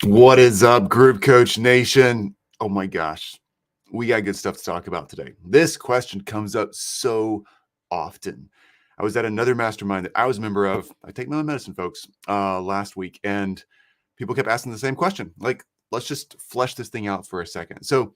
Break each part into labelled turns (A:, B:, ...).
A: What is up, Group Coach Nation? Oh my gosh, we got good stuff to talk about today. This question comes up so often. I was at another mastermind that I was a member of. I take my own medicine, folks, last week, and people kept asking the same question. Like, let's just flesh this thing out for a second. So,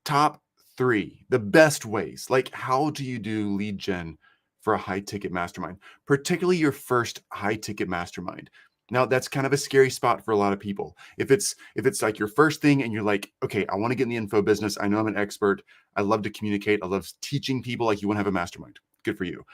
A: top three, the best ways. Like, how do you do lead gen for a high ticket mastermind, particularly your first high ticket mastermind? Now, that's kind of a scary spot for a lot of people. If it's like your first thing and you're like, okay, I want to get in the info business. I know I'm an expert. I love to communicate. I love teaching people. Like, you want to have a mastermind. Good for you.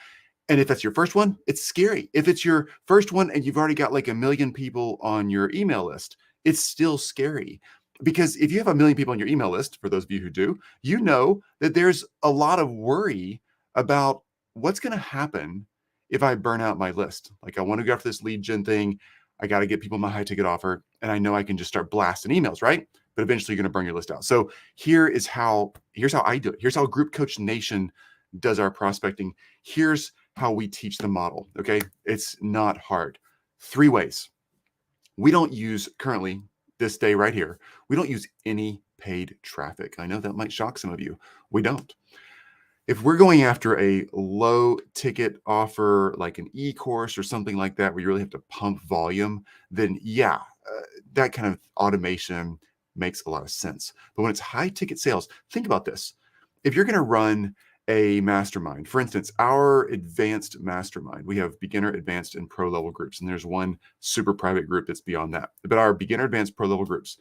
A: And if that's your first one, it's scary. If it's your first one and you've already got like 1 million people on your email list, it's still scary. Because if you have 1 million people on your email list, for those of you who do, you know that there's a lot of worry about what's going to happen if I burn out my list. Like, I want to go after this lead gen thing. I got to get people my high ticket offer. And I know I can just start blasting emails, right? But eventually you're going to burn your list out. So here's how I do it. Here's how Group Coach Nation does our prospecting. Here's how we teach the model. Okay. It's not hard. 3 ways. We don't use currently this day right here. We don't use any paid traffic. I know that might shock some of you. We don't. If we're going after a low ticket offer, like an e-course or something like that, where you really have to pump volume, then yeah, that kind of automation makes a lot of sense. But when it's high ticket sales, think about this. If you're going to run a mastermind, for instance, our advanced mastermind, we have beginner, advanced, and pro level groups. And there's one super private group that's beyond that. But our beginner, advanced, pro level groups,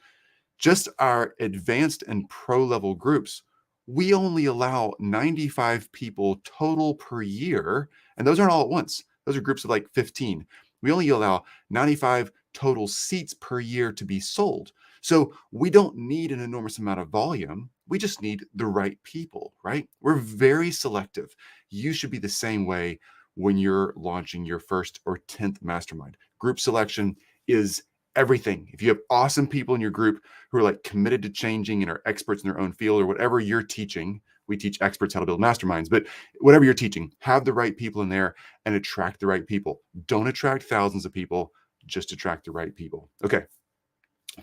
A: just our advanced and pro level groups, we only allow 95 people total per year. And those aren't all at once. Those are groups of like 15. We only allow 95 total seats per year to be sold. So we don't need an enormous amount of volume. We just need the right people, right? We're very selective. You should be the same way when you're launching your first or 10th mastermind. Group selection is everything. If you have awesome people in your group who are like committed to changing and are experts in their own field or whatever you're teaching, we teach experts how to build masterminds, but whatever you're teaching, have the right people in there and attract the right people. Don't attract thousands of people, just attract the right people. Okay.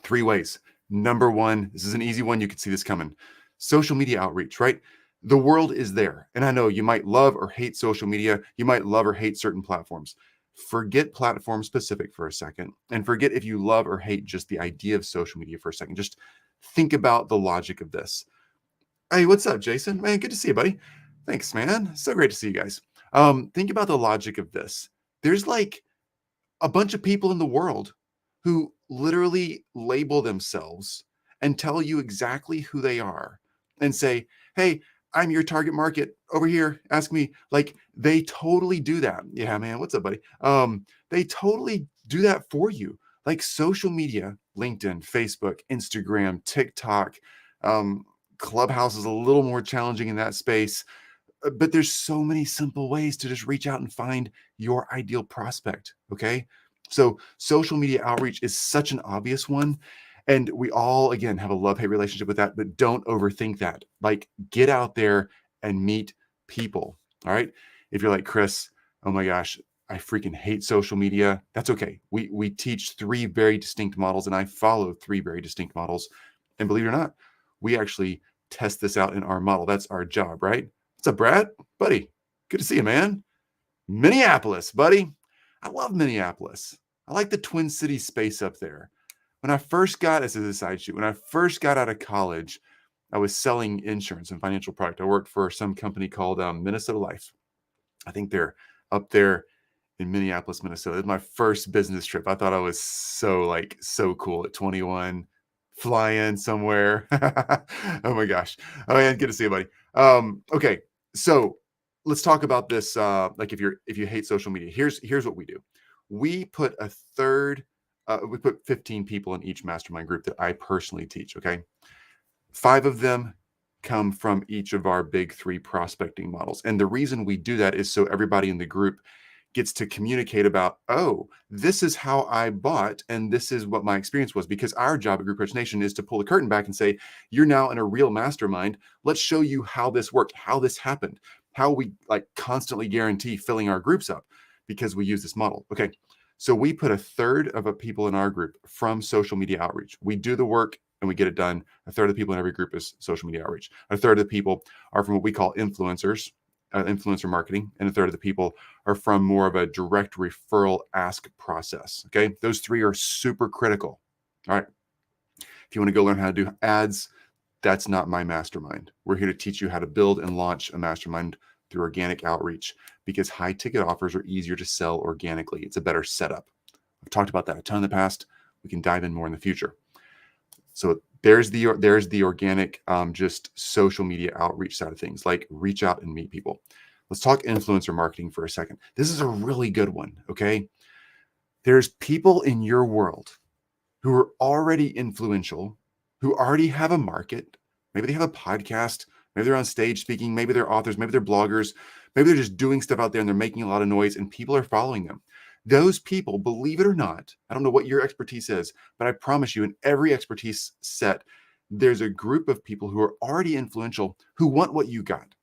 A: 3 ways. Number 1, this is an easy one. You can see this coming. Social media outreach, right? The world is there. And I know you might love or hate social media. You might love or hate certain platforms. Forget platform specific for a second and forget if you love or hate just the idea of social media for a second. Just think about the logic of this. Hey, what's up, Jason? Man, good to see you, buddy. Thanks, man. So great to see you guys. Think about the logic of this. There's like a bunch of people in the world who literally label themselves and tell you exactly who they are and say, hey, I'm your target market over here. Ask me. Like, they totally do that. Yeah, man. What's up, buddy? They totally do that for you. Like, social media, LinkedIn, Facebook, Instagram, TikTok, Clubhouse is a little more challenging in that space. But there's so many simple ways to just reach out and find your ideal prospect. Okay. So social media outreach is such an obvious one. And we all, again, have a love-hate relationship with that, but don't overthink that. Like, get out there and meet people. All right. If you're like, Chris, oh my gosh, I freaking hate social media. That's okay. We teach 3 very distinct models, and I follow 3 very distinct models. And believe it or not, we actually test this out in our model. That's our job, right? What's up, Brad? Buddy, good to see you, man. Minneapolis, buddy. I love Minneapolis. I like the Twin Cities space up there. When I first got, this is a side shoot, when I first got out of college, I was selling insurance and financial product. I worked for some company called Minnesota Life. I think they're up there in Minneapolis, Minnesota. It was my first business trip. I thought I was so cool at 21, flying somewhere. Oh my gosh. Oh man, good to see you, buddy. Okay, so let's talk about this. Like, if you hate social media, here's what we do. We put we put 15 people in each mastermind group that I personally teach. Okay, 5 of them come from each of our big 3 prospecting models. And the reason we do that is so everybody in the group gets to communicate about, oh, this is how I bought and this is what my experience was. Because our job at Group Coach Nation is to pull the curtain back and say, you're now in a real mastermind. Let's show you how this worked, how this happened, how we like constantly guarantee filling our groups up because we use this model. Okay. So we put a third of the people in our group from social media outreach. We do the work and we get it done. A third of the people in every group is social media outreach. A third of the people are from what we call influencers, influencer marketing, and a third of the people are from more of a direct referral ask process. Okay. Those three are super critical. All right. If you want to go learn how to do ads, that's not my mastermind. We're here to teach you how to build and launch a mastermind through organic outreach because high ticket offers are easier to sell organically. It's a better setup. I've talked about that a ton in the past. We can dive in more in the future. So there's the organic, just social media outreach side of things, like reach out and meet people. Let's talk influencer marketing for a second. This is a really good one. Okay. There's people in your world who are already influential, who already have a market. Maybe they have a podcast. Maybe they're on stage speaking. Maybe they're authors. Maybe they're bloggers. Maybe they're just doing stuff out there and they're making a lot of noise and people are following them. Those people, believe it or not, I don't know what your expertise is, but I promise you in every expertise set, there's a group of people who are already influential who want what you got.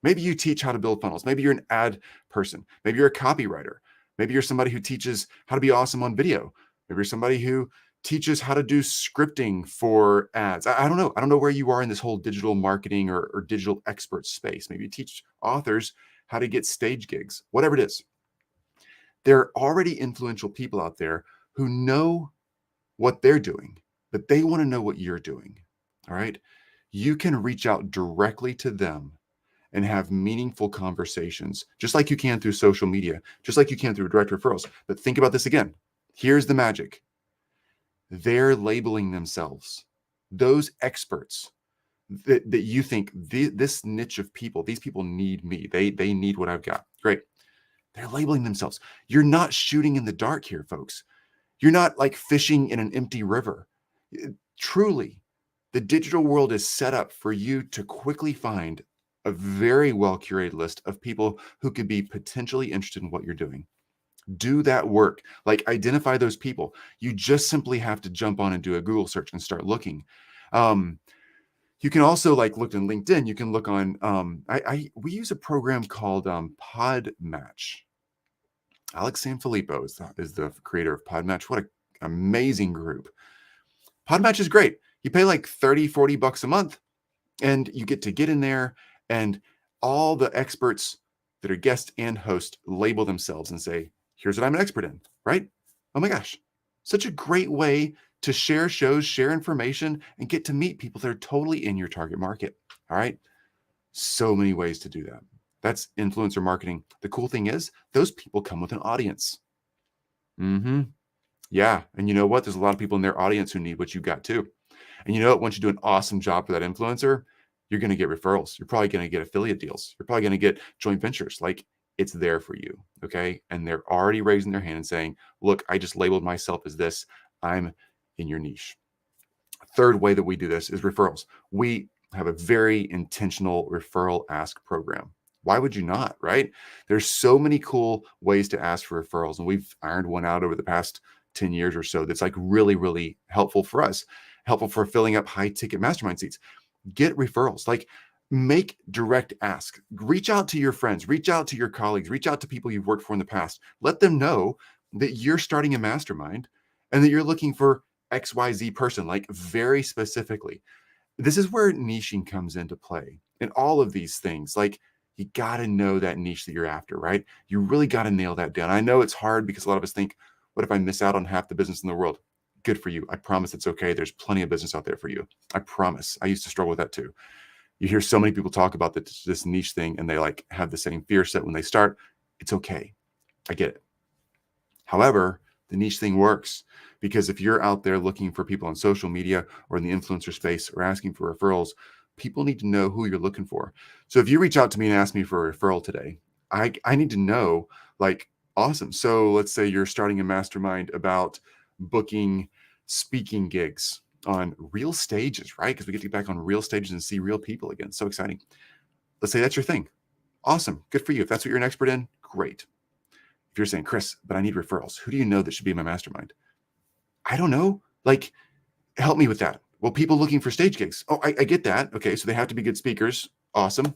A: Maybe you teach how to build funnels. Maybe you're an ad person. Maybe you're a copywriter. Maybe you're somebody who teaches how to be awesome on video. Maybe you're somebody who teaches how to do scripting for ads. I don't know. I don't know where you are in this whole digital marketing or digital expert space. Maybe you teach authors how to get stage gigs, whatever it is. There are already influential people out there who know what they're doing, but they want to know what you're doing. All right. You can reach out directly to them and have meaningful conversations, just like you can through social media, just like you can through direct referrals. But think about this again. Here's the magic. They're labeling themselves. Those experts that you think this niche of people, these people need me. They need what I've got. Great. They're labeling themselves. You're not shooting in the dark here, folks. You're not like fishing in an empty river. Truly, the digital world is set up for you to quickly find a very well curated list of people who could be potentially interested in what you're doing. Do that work. Like identify those people. You just simply have to jump on and do a Google search and start looking. You can also like look in LinkedIn. You can look on, we use a program called Podmatch. Alex Sanfilippo is the creator of Podmatch. What an amazing group. Podmatch is great. You pay like 30, 40 bucks a month and you get to get in there and all the experts that are guest and host label themselves and say, here's what I'm an expert in, right? Oh my gosh. Such a great way to share shows, share information, and get to meet people that are totally in your target market. All right. So many ways to do that. That's influencer marketing. The cool thing is those people come with an audience. Yeah. And you know what? There's a lot of people in their audience who need what you got too. And you know what? Once you do an awesome job for that influencer, you're going to get referrals. You're probably going to get affiliate deals. You're probably going to get joint ventures. Like it's there for you. Okay. And they're already raising their hand and saying, look, I just labeled myself as this. I'm in your niche. Third way that we do this is referrals. We have a very intentional referral ask program. Why would you not, right? There's so many cool ways to ask for referrals. And we've ironed one out over the past 10 years or so that's like really, really helpful for us, helpful for filling up high ticket mastermind seats. Get referrals, like make direct ask, reach out to your friends, reach out to your colleagues, reach out to people you've worked for in the past. Let them know that you're starting a mastermind and that you're looking for XYZ person, like very specifically. This is where niching comes into play in all of these things. Like you got to know that niche that you're after, right? You really got to nail that down. I know it's hard because a lot of us think, what if I miss out on half the business in the world? Good for you. I promise it's okay. There's plenty of business out there for you. I promise. I used to struggle with that too. You hear so many people talk about this niche thing and they like have the same fear set when they start. It's okay. I get it. However, the niche thing works because if you're out there looking for people on social media or in the influencer space or asking for referrals, people need to know who you're looking for. So if you reach out to me and ask me for a referral today, I need to know, like, awesome. So let's say you're starting a mastermind about booking speaking gigs on real stages, right? Because we get to get back on real stages and see real people again. So exciting. Let's say that's your thing. Awesome. Good for you. If that's what you're an expert in, great. If you're saying, Chris, but I need referrals, who do you know that should be in my mastermind? I don't know. Like, help me with that. Well, people looking for stage gigs. Oh, I get that. Okay, so they have to be good speakers. Awesome.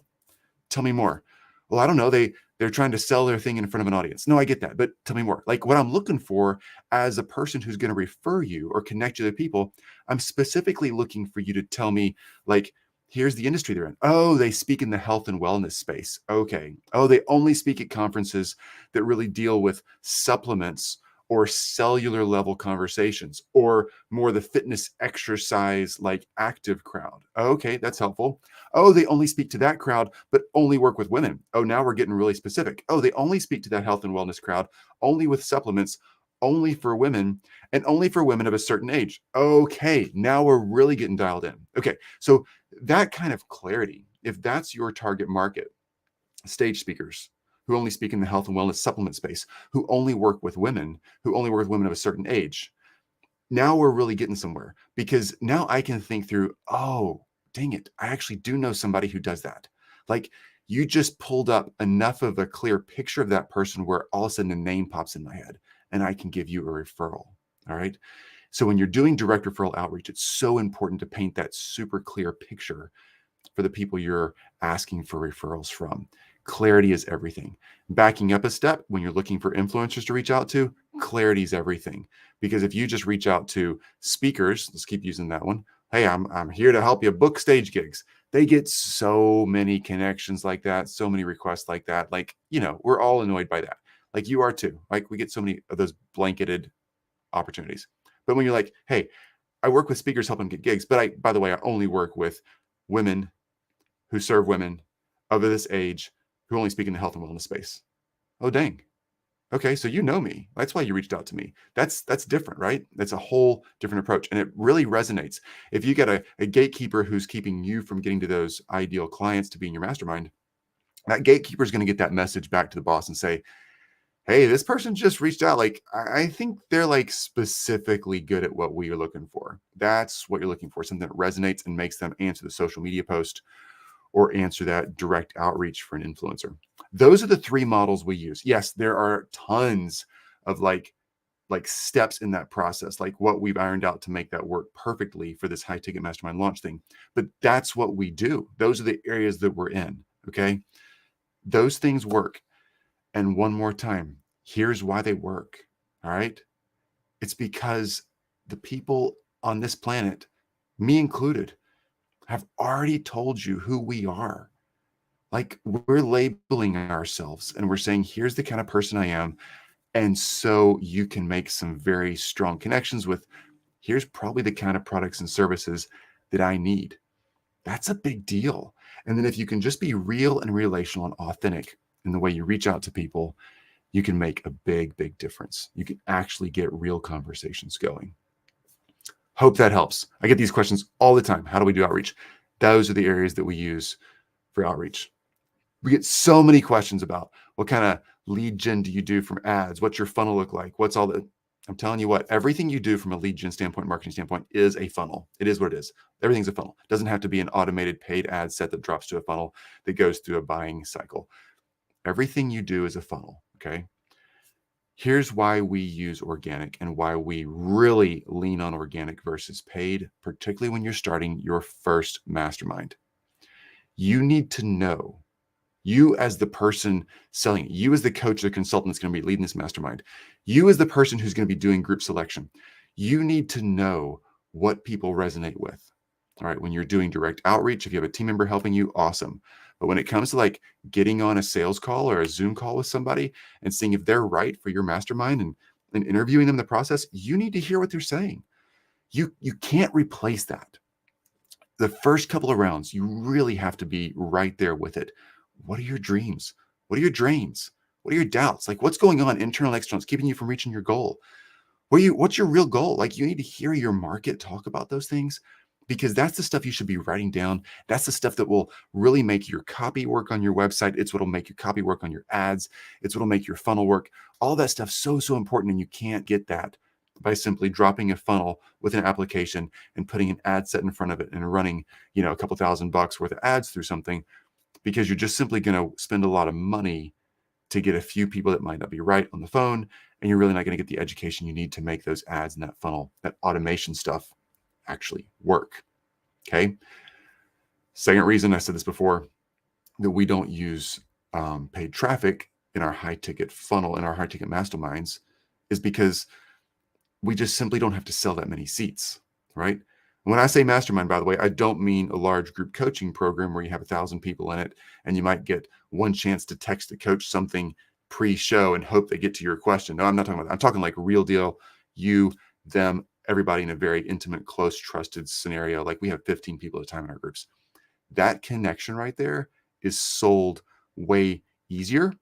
A: Tell me more. Well, I don't know. They're trying to sell their thing in front of an audience. No, I get that, but tell me more. Like what I'm looking for as a person who's going to refer you or connect you to people, I'm specifically looking for you to tell me, like, here's the industry they're in. Oh, they speak in the health and wellness space. Okay. Oh, they only speak at conferences that really deal with supplements or cellular level conversations, or more the fitness exercise like active crowd. Okay, that's helpful. Oh, they only speak to that crowd, but only work with women. Oh, now we're getting really specific. Oh, they only speak to that health and wellness crowd, only with supplements, only for women, and only for women of a certain age. Okay, now we're really getting dialed in. Okay, so that kind of clarity, if that's your target market, stage speakers who only speak in the health and wellness supplement space, who only work with women, who only work with women of a certain age, now we're really getting somewhere, because now I can think through, oh, dang it, I actually do know somebody who does that. Like you just pulled up enough of a clear picture of that person where all of a sudden a name pops in my head and I can give you a referral. All right. So when you're doing direct referral outreach, it's so important to paint that super clear picture for the people you're asking for referrals from. Clarity is everything. Backing up a step, when you're looking for influencers to reach out to, clarity is everything. Because if you just reach out to speakers, let's keep using that one. Hey, I'm here to help you book stage gigs. They get so many connections like that, so many requests like that. Like, we're all annoyed by that. Like you are too. Like we get so many of those blanketed opportunities. But when you're like, hey, I work with speakers helping get gigs, but by the way, I only work with women who serve women of this age who only speak in the health and wellness space. Oh, dang. Okay, so you know me. That's why you reached out to me. That's different, right? That's a whole different approach. And it really resonates. If you get a gatekeeper who's keeping you from getting to those ideal clients to be in your mastermind, that gatekeeper is going to get that message back to the boss and say, hey, this person just reached out. Like, I think they're like specifically good at what we are looking for. That's what you're looking for, something that resonates and makes them answer the social media post or answer that direct outreach for an influencer. Those are the three models we use. Yes, there are tons of like steps in that process, like what we've ironed out to make that work perfectly for this high ticket mastermind launch thing. But that's what we do. Those are the areas that we're in. Okay. Those things work. And one more time, here's why they work. All right. It's because the people on this planet, me included, have already told you who we are. Like we're labeling ourselves and we're saying, here's the kind of person I am. And so you can make some very strong connections with, here's probably the kind of products and services that I need. That's a big deal. And then if you can just be real and relational and authentic in the way you reach out to people, you can make a big, big difference. You can actually get real conversations going. Hope that helps. I get these questions all the time. How do we do outreach? Those are the areas that we use for outreach. We get so many questions about what kind of lead gen do you do from ads? What's your funnel look like? What's all the, I'm telling you what, everything you do from a lead gen standpoint, marketing standpoint is a funnel. It is what it is. Everything's a funnel. It doesn't have to be an automated paid ad set that drops to a funnel that goes through a buying cycle. Everything you do is a funnel. Okay. Here's why we use organic and why we really lean on organic versus paid, particularly when you're starting your first mastermind. You need to know, you as the person selling it, you as the coach or consultant that's going to be leading this mastermind, you as the person who's going to be doing group selection, you need to know what people resonate with. All right. When you're doing direct outreach, if you have a team member helping you, awesome. But when it comes to like getting on a sales call or a Zoom call with somebody and seeing if they're right for your mastermind and interviewing them in the process, you need to hear what they're saying. You can't replace that. The first couple of rounds, you really have to be right there with it. What are your dreams? What are your drains? What are your doubts? Like what's going on, internal, external, it's keeping you from reaching your goal? What's your real goal? Like you need to hear your market talk about those things, because that's the stuff you should be writing down. That's the stuff that will really make your copy work on your website. It's what'll make your copy work on your ads. It's what'll make your funnel work. All that stuff's so important. And you can't get that by simply dropping a funnel with an application and putting an ad set in front of it and running, a couple $1,000 worth of ads through something, because you're just simply going to spend a lot of money to get a few people that might not be right on the phone. And you're really not going to get the education you need to make those ads and that funnel, that automation stuff actually work. Okay. Second reason, I said this before, that we don't use paid traffic in our high ticket funnel, in our high ticket masterminds, is because we just simply don't have to sell that many seats, right? When I say mastermind, by the way, I don't mean a large group coaching program where you have 1,000 people in it and you might get one chance to text the coach something pre-show and hope they get to your question. No, I'm not talking about that. I'm talking like real deal, you, them, everybody in a very intimate, close, trusted scenario. Like we have 15 people at a time in our groups. That connection right there is sold way easier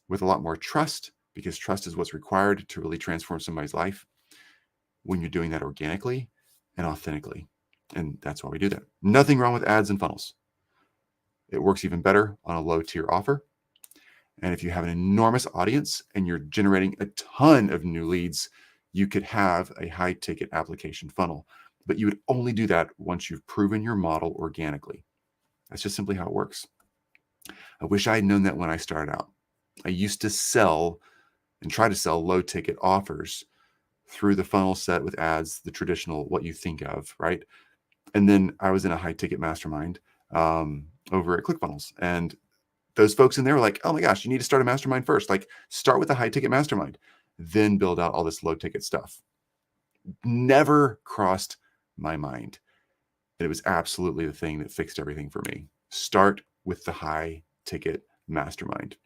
A: with a lot more trust, because trust is what's required to really transform somebody's life when you're doing that organically and authentically. And that's why we do that. Nothing wrong with ads and funnels. It works even better on a low tier offer. And if you have an enormous audience and you're generating a ton of new leads, you could have a high ticket application funnel, but you would only do that once you've proven your model organically. That's just simply how it works. I wish I had known that when I started out. I used to sell and try to sell low ticket offers through the funnel set with ads, the traditional, what you think of, right? And then I was in a high ticket mastermind over at ClickFunnels. And those folks in there were like, oh my gosh, you need to start a mastermind first. Like start with a high ticket mastermind, then build out all this low ticket stuff. Never crossed my mind. And it was absolutely the thing that fixed everything for me. Start with the high ticket mastermind.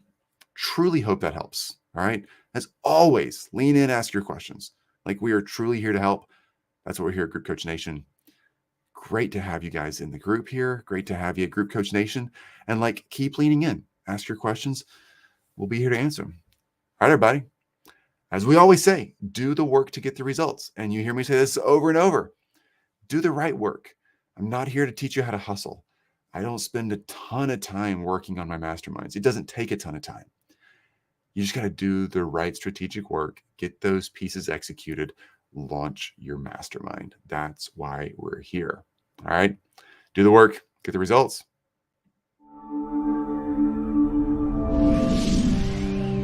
A: Truly hope that helps. All right. As always, lean in, ask your questions. Like we are truly here to help. That's what we're here at Group Coach Nation. Great to have you guys in the group here. Great to have you at Group Coach Nation. And like, keep leaning in. Ask your questions. We'll be here to answer them. All right, everybody. As we always say, do the work to get the results. And you hear me say this over and over. Do the right work. I'm not here to teach you how to hustle. I don't spend a ton of time working on my masterminds. It doesn't take a ton of time. You just got to do the right strategic work, get those pieces executed, launch your mastermind. That's why we're here. All right. Do the work, get the results.